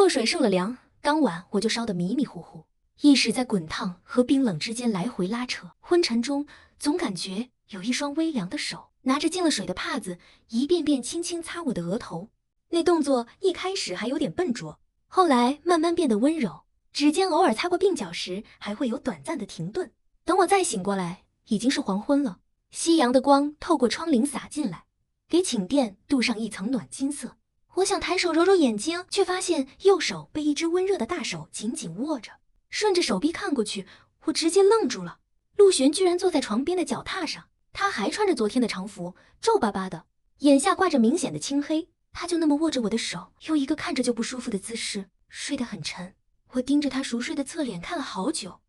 热水受了凉，当晚我就烧得迷迷糊糊，意识在滚烫和冰冷之间来回拉扯，昏沉中总感觉有一双微凉的手拿着进了水的帕子，一遍遍轻轻擦我的额头。那动作一开始还有点笨拙，后来慢慢变得温柔，指尖偶尔擦过鬓角时还会有短暂的停顿。等我再醒过来，已经是黄昏了，夕阳的光透过窗棂洒进来，给寝殿镀上一层暖金色。我想抬手揉揉眼睛，却发现右手被一只温热的大手紧紧握着。顺着手臂看过去，我直接愣住了。陆璇居然坐在床边的脚踏上，他还穿着昨天的长服，皱巴巴的，眼下挂着明显的青黑。他就那么握着我的手，用一个看着就不舒服的姿势，睡得很沉。我盯着他熟睡的侧脸看了好久。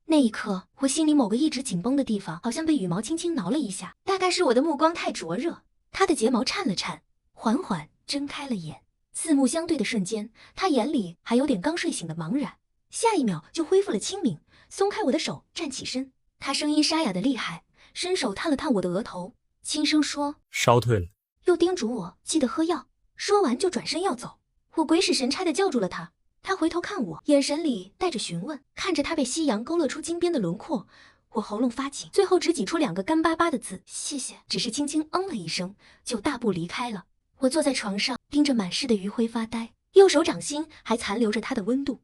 那一刻，我心里某个一直紧绷的地方好像被羽毛轻轻挠了一下，大概是我的目光太灼热。他的睫毛颤了颤，缓缓睁开了眼。四目相对的瞬间，他眼里还有点刚睡醒的茫然，下一秒就恢复了清明，松开我的手，站起身。他声音沙哑的厉害，伸手探了探我的额头，轻声说：烧退了。又叮嘱我记得喝药。说完就转身要走，我鬼使神差地叫住了他。他回头看我，眼神里带着询问。看着他被夕阳勾勒出金边的轮廓，我喉咙发紧，最后只挤出2个干巴巴的字：谢谢。只是轻轻嗯了一声，就大步离开了。我坐在床上，盯着满室的余晖发呆，右手掌心还残留着他的温度。